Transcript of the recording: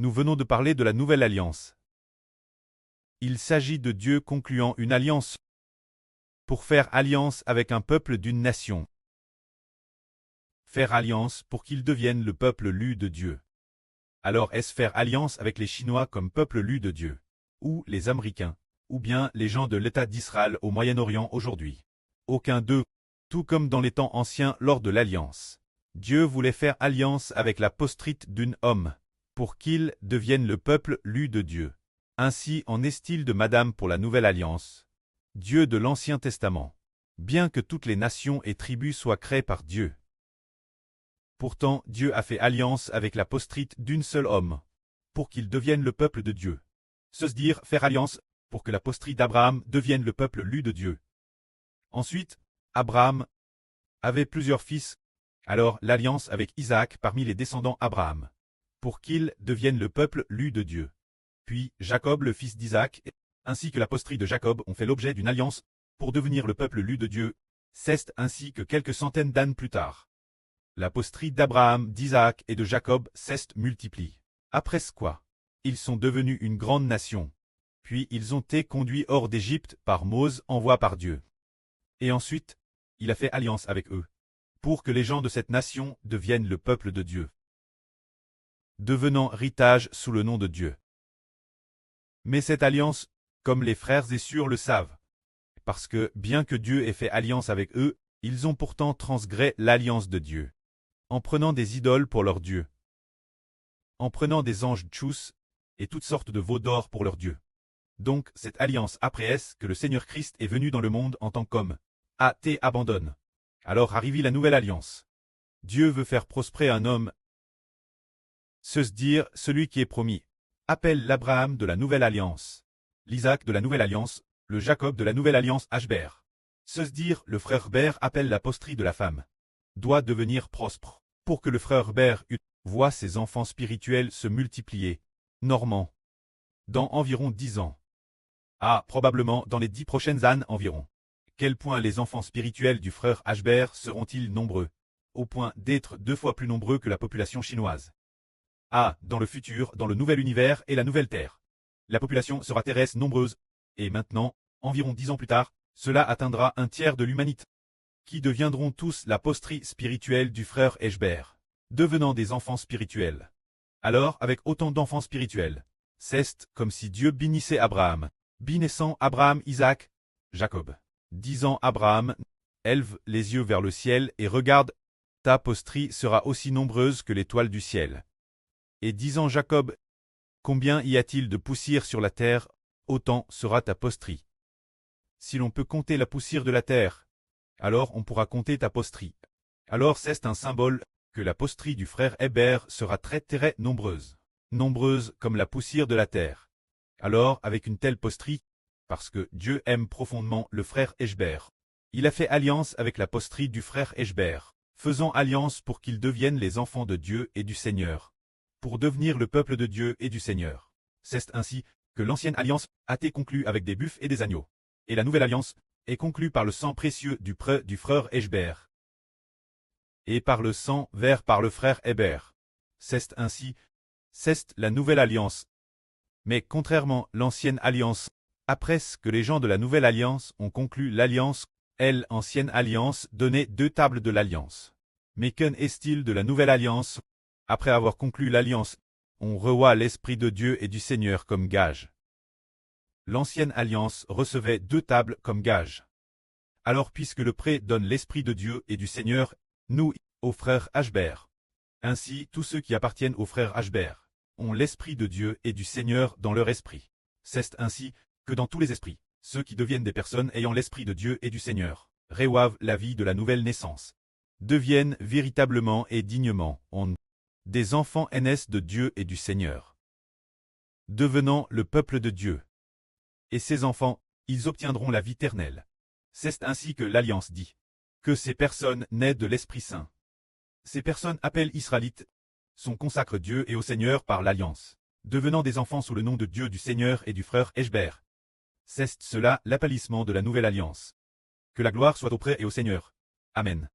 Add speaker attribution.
Speaker 1: Nous venons de parler de la nouvelle alliance. Il s'agit de Dieu concluant une alliance pour faire alliance avec un peuple d'une nation. Faire alliance pour qu'ils deviennent le peuple lu de Dieu. Alors est-ce faire alliance avec les Chinois comme peuple lu de Dieu? Ou les Américains? Ou bien les gens de l'État d'Israël au Moyen-Orient aujourd'hui? Aucun d'eux, tout comme dans les temps anciens lors de l'Alliance. Dieu voulait faire alliance avec la postérité d'un homme, pour qu'il devienne le peuple lu de Dieu. Ainsi en est-il de Madame pour la Nouvelle Alliance, Dieu de l'Ancien Testament, bien que toutes les nations et tribus soient créées par Dieu. Pourtant, Dieu a fait alliance avec la postérité d'un seul homme, pour qu'il devienne le peuple de Dieu. C'est-à-dire faire alliance pour que la postérité d'Abraham devienne le peuple lu de Dieu. Ensuite, Abraham avait plusieurs fils, alors l'alliance avec Isaac parmi les descendants d'Abraham, pour qu'il devienne le peuple lu de Dieu. Puis Jacob, le fils d'Isaac, ainsi que la postérité de Jacob ont fait l'objet d'une alliance pour devenir le peuple lu de Dieu, c'est ainsi que quelques centaines d'années plus tard. La postérité d'Abraham, d'Isaac et de Jacob s'est multiplie. Après quoi, ils sont devenus une grande nation. Puis ils ont été conduits hors d'Égypte par Moïse envoyé par Dieu. Et ensuite, il a fait alliance avec eux, pour que les gens de cette nation deviennent le peuple de Dieu, devenant héritage sous le nom de Dieu. Mais cette alliance, comme les frères et sœurs le savent, parce que bien que Dieu ait fait alliance avec eux, ils ont pourtant transgressé l'alliance de Dieu, en prenant des idoles pour leurs dieux, en prenant des anges tchous et toutes sortes de veaux d'or pour leurs dieux. Donc cette alliance après est que le Seigneur Christ est venu dans le monde en tant qu'homme, a été abandonne. Alors arrive la nouvelle alliance. Dieu veut faire prospérer un homme, c'est-à-dire celui qui est promis. Appelle l'Abraham de la nouvelle alliance, l'Isaac de la nouvelle alliance, le Jacob de la nouvelle alliance Hber. C'est-à-dire le frère Hber appelle la postérité de la femme, doit devenir prospère, pour que le frère Hber voit ses enfants spirituels se multiplier, normand, dans environ 10 ans. Ah, probablement dans les 10 prochaines années environ. Quel point les enfants spirituels du frère Hber seront-ils nombreux, au point d'être 2 fois plus nombreux que la population chinoise? Ah, dans le futur, dans le nouvel univers et la nouvelle Terre. La population sera terrestre nombreuse, et maintenant, environ 10 ans plus tard, cela atteindra un tiers de l'humanité, qui deviendront tous la postérité spirituelle du frère Hber, devenant des enfants spirituels. Alors, avec autant d'enfants spirituels, c'est comme si Dieu bénissait Abraham, bénissant Abraham, Isaac, Jacob. Disant Abraham, élève les yeux vers le ciel et regarde, ta postérité sera aussi nombreuse que l'étoile du ciel. Et disant Jacob, combien y a-t-il de poussière sur la terre, autant sera ta postérité. Si l'on peut compter la poussière de la terre, alors on pourra compter ta postérité. Alors c'est un symbole que la postérité du frère Hber sera très nombreuse. Nombreuse comme la poussière de la terre. Alors avec une telle postérité, parce que Dieu aime profondément le frère Hber, il a fait alliance avec la postérité du frère Hber, faisant alliance pour qu'ils deviennent les enfants de Dieu et du Seigneur, pour devenir le peuple de Dieu et du Seigneur. C'est ainsi que l'ancienne alliance a été conclue avec des buffles et des agneaux, et la nouvelle alliance est conclue par le sang précieux du frère Hber, et par le sang vert par le frère Hber. C'est ainsi, c'est la nouvelle alliance. Mais contrairement à l'ancienne alliance, après que les gens de la nouvelle alliance ont conclu l'alliance, l'ancienne alliance donnait 2 tables de l'alliance. Mais qu'en est-il de la nouvelle alliance? Après avoir conclu l'alliance, on reçoit l'Esprit de Dieu et du Seigneur comme gage. L'ancienne alliance recevait 2 tables comme gage. Alors puisque le prêtre donne l'Esprit de Dieu et du Seigneur, nous, aux frères Hber. Ainsi tous ceux qui appartiennent aux frères Hber ont l'Esprit de Dieu et du Seigneur dans leur esprit. C'est ainsi que dans tous les esprits, ceux qui deviennent des personnes ayant l'Esprit de Dieu et du Seigneur, reçoivent la vie de la nouvelle naissance, deviennent véritablement et dignement des enfants aînés de Dieu et du Seigneur, devenant le peuple de Dieu. Et ces enfants, ils obtiendront la vie éternelle. C'est ainsi que l'Alliance dit que ces personnes naissent de l'Esprit Saint. Ces personnes appellent Israélites, sont consacrées Dieu et au Seigneur par l'Alliance, devenant des enfants sous le nom de Dieu du Seigneur et du frère Hber. C'est cela l'appellissement de la nouvelle Alliance. Que la gloire soit auprès et au Seigneur. Amen.